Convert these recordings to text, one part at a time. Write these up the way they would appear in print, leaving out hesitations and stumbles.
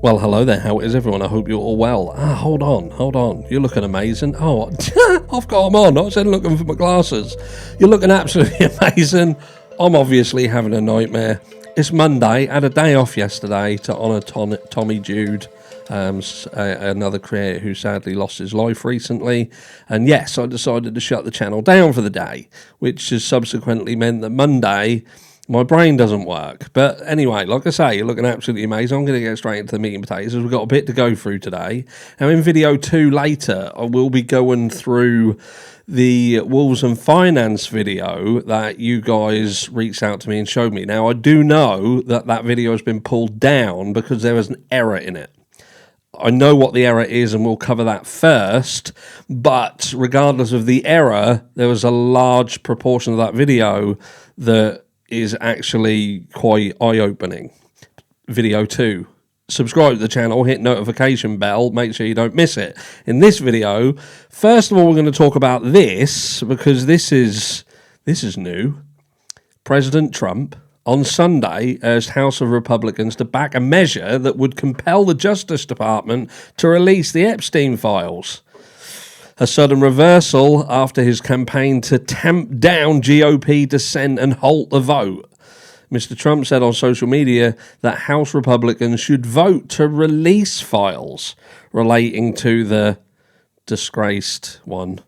Well, hello there, how is everyone? I hope you're all well. Hold on. You're looking amazing. Oh, I've got them on. I was then looking for my glasses. You're looking absolutely amazing. I'm obviously having a nightmare. It's Monday. I had a day off yesterday to honour Tommy Jude, another creator who sadly lost his life recently. And yes, I decided to shut the channel down for the day, which has subsequently meant that Monday my brain doesn't work. But anyway, like I say, you're looking absolutely amazing. I'm going to get straight into the meat and potatoes. We've got a bit to go through today. Now, in video 2 later, I will be going through the Wolves and Finance video that you guys reached out to me and showed me. Now, I do know that video has been pulled down because there was an error in it. I know what the error is and we'll cover that first, but regardless of the error, there was a large proportion of that video that is actually quite eye-opening. Video 2. Subscribe to the channel, hit notification bell, make sure you don't miss it. In this video, first of all, we're going to talk about this, because this is new. President Trump on Sunday urged House of Republicans to back a measure that would compel the Justice Department to release the Epstein files. A sudden reversal after his campaign to tamp down GOP dissent and halt the vote. Mr. Trump said on social media that House Republicans should vote to release files relating to the disgraced one,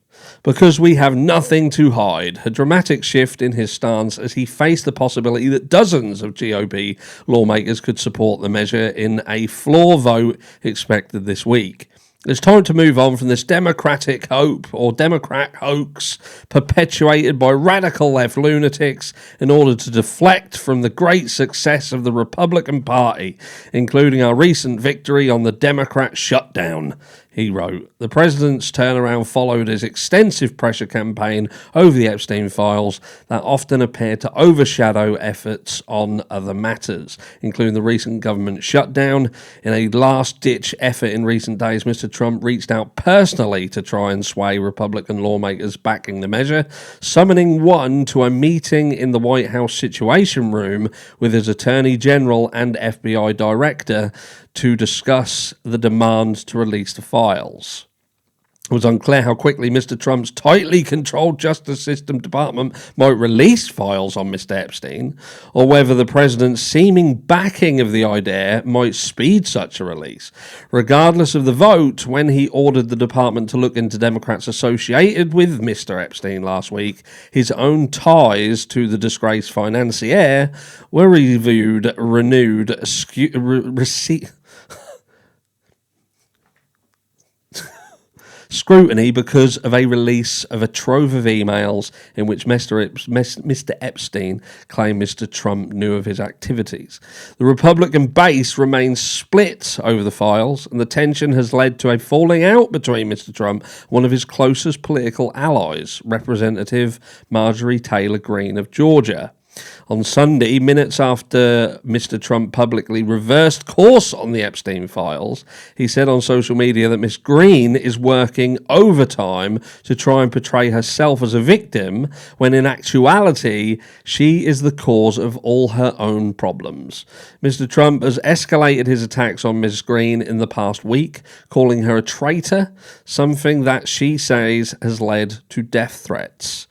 because we have nothing to hide. A dramatic shift in his stance as he faced the possibility that dozens of GOP lawmakers could support the measure in a floor vote expected this week. It's time to move on from this Democratic hope or Democrat hoax perpetuated by radical left lunatics in order to deflect from the great success of the Republican Party, including our recent victory on the Democrat shutdown, he wrote. The president's turnaround followed his extensive pressure campaign over the Epstein files that often appeared to overshadow efforts on other matters, including the recent government shutdown. In a last-ditch effort in recent days, Mr. Trump reached out personally to try and sway Republican lawmakers backing the measure, summoning one to a meeting in the White House Situation Room with his Attorney General and FBI Director to discuss the demand to release the files. It was unclear how quickly Mr. Trump's tightly controlled Justice System Department might release files on Mr. Epstein, or whether the president's seeming backing of the idea might speed such a release. Regardless of the vote, when he ordered the department to look into Democrats associated with Mr. Epstein last week, his own ties to the disgraced financier were scrutiny because of a release of a trove of emails in which Mr. Epstein claimed Mr. Trump knew of his activities. The Republican base remains split over the files, and the tension has led to a falling out between Mr. Trump and one of his closest political allies, Representative Marjorie Taylor Greene of Georgia. On Sunday, minutes after Mr. Trump publicly reversed course on the Epstein files, he said on social media that Ms. Greene is working overtime to try and portray herself as a victim, when in actuality, she is the cause of all her own problems. Mr. Trump has escalated his attacks on Ms. Greene in the past week, calling her a traitor, something that she says has led to death threats.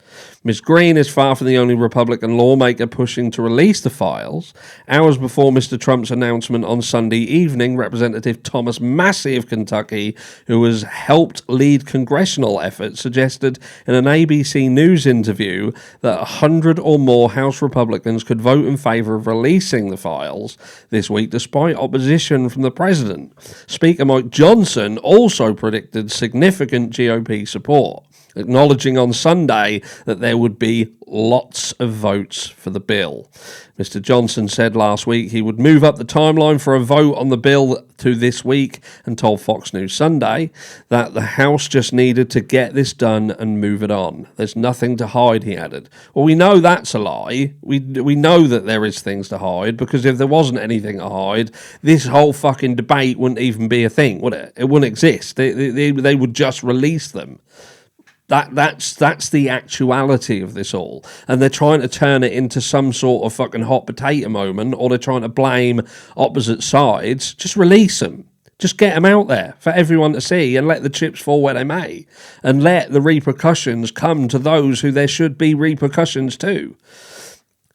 Ms. Greene is far from the only Republican lawmaker pushing to release the files. Hours before Mr. Trump's announcement on Sunday evening, Representative Thomas Massie of Kentucky, who has helped lead congressional efforts, suggested in an ABC News interview that 100 or more House Republicans could vote in favor of releasing the files this week, despite opposition from the president. Speaker Mike Johnson also predicted significant GOP support, acknowledging on Sunday that there would be lots of votes for the bill. Mr. Johnson said last week he would move up the timeline for a vote on the bill to this week, and told Fox News Sunday that the House just needed to get this done and move it on. There's nothing to hide, he added. Well, we know that's a lie. We know that there is things to hide, because if there wasn't anything to hide, this whole fucking debate wouldn't even be a thing, would it? It wouldn't exist. They would just release them. That's the actuality of this all. And they're trying to turn it into some sort of fucking hot potato moment, or they're trying to blame opposite sides. Just release them. Just get them out there for everyone to see and let the chips fall where they may. And let the repercussions come to those who there should be repercussions to.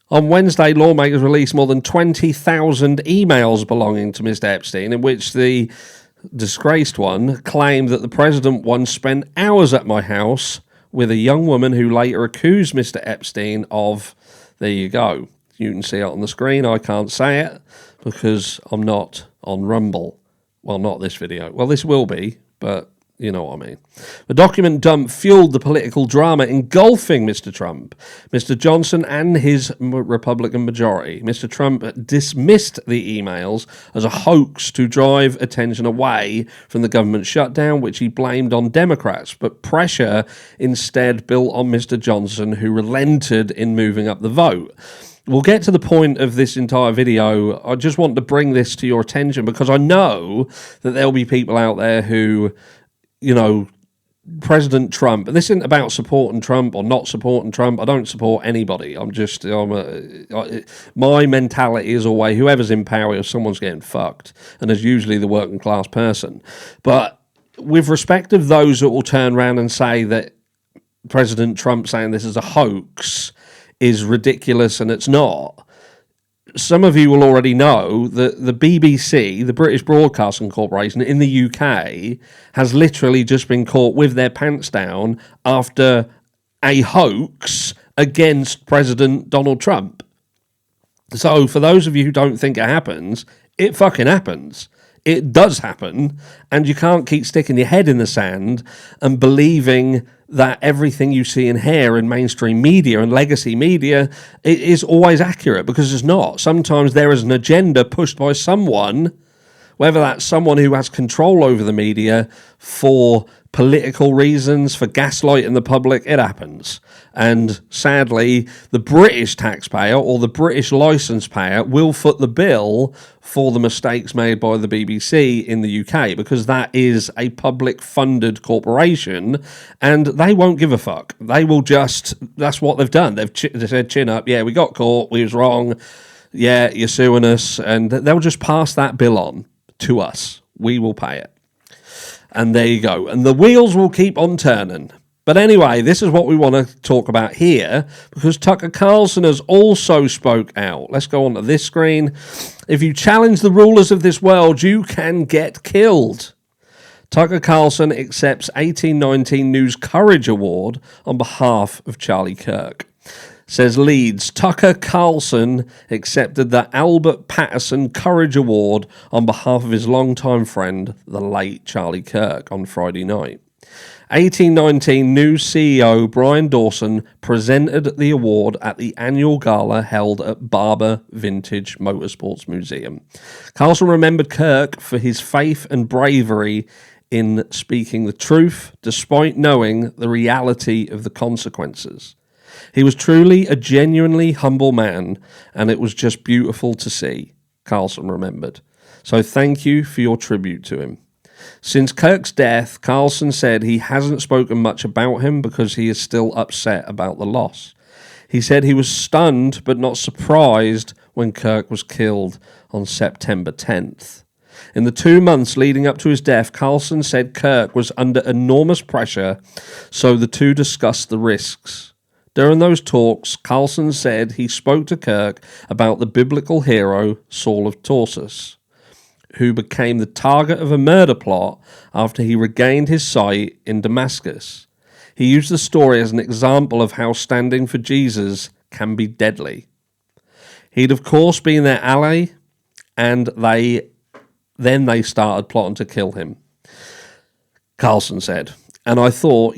On Wednesday, lawmakers released more than 20,000 emails belonging to Mr. Epstein, in which the disgraced one claimed that the president once spent hours at my house with a young woman who later accused Mr. Epstein of... There you go. You can see it on the screen. I can't say it because I'm not on Rumble. Well, not this video. Well, this will be, but you know what I mean. The document dump fueled the political drama engulfing Mr. Trump, Mr. Johnson, and his Republican majority. Mr. Trump dismissed the emails as a hoax to drive attention away from the government shutdown, which he blamed on Democrats, but pressure instead built on Mr. Johnson, who relented in moving up the vote. We'll get to the point of this entire video. I just want to bring this to your attention because I know that there'll be people out there who... You know, President Trump, and this isn't about supporting Trump or not supporting Trump. I don't support anybody. My mentality is always whoever's in power, someone's getting fucked, and there's usually the working class person. But with respect of those that will turn around and say that President Trump saying this is a hoax is ridiculous and it's not, some of you will already know that the BBC, the British Broadcasting Corporation in the UK, has literally just been caught with their pants down after a hoax against President Donald Trump. So for those of you who don't think it happens, it fucking happens. It does happen, and you can't keep sticking your head in the sand and believing that everything you see and hear in mainstream media and legacy media is always accurate, because it's not. Sometimes there is an agenda pushed by someone, whether that's someone who has control over the media for political reasons, for gaslighting the public. It happens. And sadly, the British taxpayer or the British licence payer will foot the bill for the mistakes made by the BBC in the UK, because that is a public funded corporation and they won't give a fuck. They will just, that's what they've done. They said, chin up, yeah, we got caught, we was wrong, yeah, you're suing us, and they'll just pass that bill on to us. We will pay it. And there you go. And the wheels will keep on turning. But anyway, this is what we want to talk about here, because Tucker Carlson has also spoke out. Let's go on to this screen. If you challenge the rulers of this world, you can get killed. Tucker Carlson accepts 1819 News Courage Award on behalf of Charlie Kirk. Says Leeds, Tucker Carlson accepted the Albert Patterson Courage Award on behalf of his longtime friend, the late Charlie Kirk, on Friday night. 1819 News CEO Brian Dawson presented the award at the annual gala held at Barber Vintage Motorsports Museum. Carlson remembered Kirk for his faith and bravery in speaking the truth, despite knowing the reality of the consequences. He was truly a genuinely humble man, and it was just beautiful to see, Carlson remembered. So thank you for your tribute to him. Since Kirk's death, Carlson said he hasn't spoken much about him because he is still upset about the loss. He said he was stunned but not surprised when Kirk was killed on September 10th. In the 2 months leading up to his death, Carlson said Kirk was under enormous pressure, so the two discussed the risks. During those talks, Carlson said he spoke to Kirk about the biblical hero Saul of Tarsus, who became the target of a murder plot after he regained his sight in Damascus. He used the story as an example of how standing for Jesus can be deadly. He'd of course been their ally, and they started plotting to kill him. Carlson said, and I thought,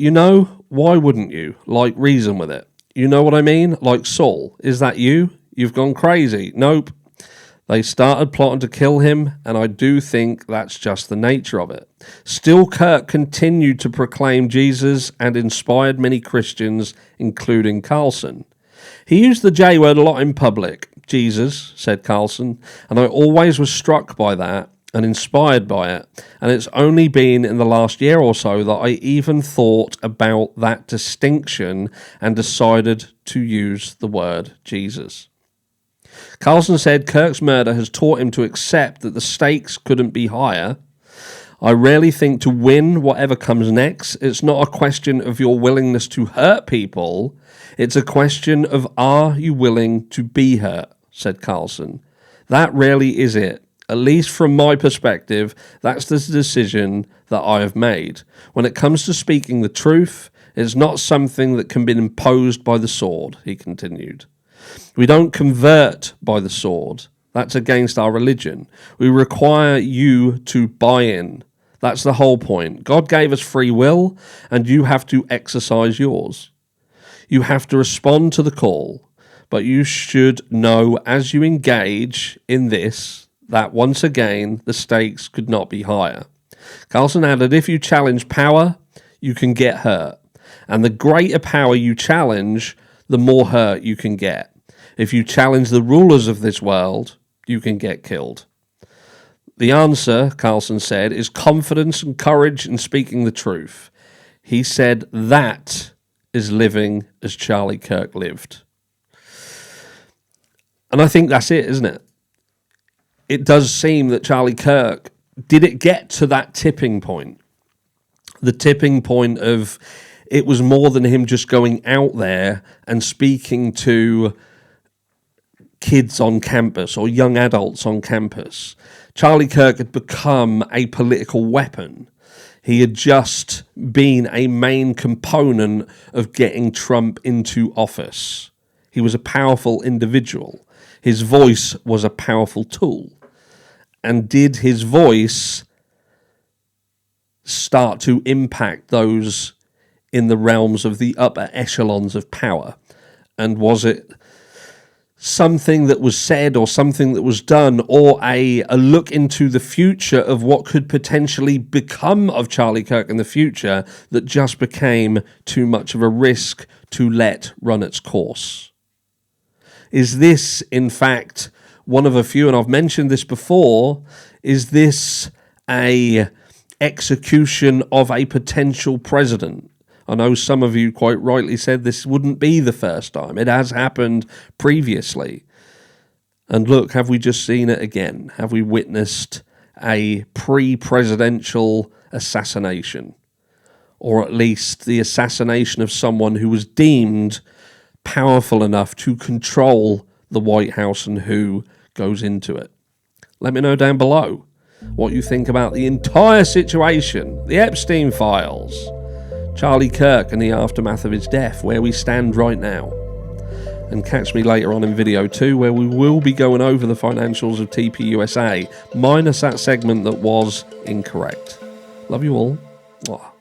why wouldn't you? Like, reason with it. You know what I mean? Like, Saul, is that you? You've gone crazy. Nope. They started plotting to kill him, and I do think that's just the nature of it. Still, Kirk continued to proclaim Jesus and inspired many Christians, including Carlson. He used the J word a lot in public. Jesus, said Carlson, and I always was struck by that. and inspired by it. And it's only been in the last year or so that I even thought about that distinction and decided to use the word Jesus. Carlson said Kirk's murder has taught him to accept that the stakes couldn't be higher. I rarely think to win whatever comes next, it's not a question of your willingness to hurt people. It's a question of, are you willing to be hurt, said Carlson. That really is it. At least from my perspective, that's the decision that I have made. When it comes to speaking the truth, it's not something that can be imposed by the sword, he continued. We don't convert by the sword. That's against our religion. We require you to buy in. That's the whole point. God gave us free will, and you have to exercise yours. You have to respond to the call, but you should know as you engage in this that once again the stakes could not be higher. Carlson added, if you challenge power, you can get hurt. And the greater power you challenge, the more hurt you can get. If you challenge the rulers of this world, you can get killed. The answer, Carlson said, is confidence and courage in speaking the truth. He said that is living as Charlie Kirk lived. And I think that's it, isn't it? It does seem that Charlie Kirk, did it get to that tipping point? The tipping point of it was more than him just going out there and speaking to kids on campus or young adults on campus. Charlie Kirk had become a political weapon. He had just been a main component of getting Trump into office. He was a powerful individual. His voice was a powerful tool. And did his voice start to impact those in the realms of the upper echelons of power? And was it something that was said or something that was done, or a look into the future of what could potentially become of Charlie Kirk in the future that just became too much of a risk to let run its course? Is this, in fact, one of a few, and I've mentioned this before, is this a execution of a potential president? I know some of you quite rightly said this wouldn't be the first time. It has happened previously. And look, have we just seen it again? Have we witnessed a pre-presidential assassination? Or at least the assassination of someone who was deemed powerful enough to control the White House and who goes into it. Let me know down below what you think about the entire situation, the Epstein files, Charlie Kirk and the aftermath of his death, where we stand right now. And catch me later on in video 2, where we will be going over the financials of TPUSA, minus that segment that was incorrect. Love you all. Mwah.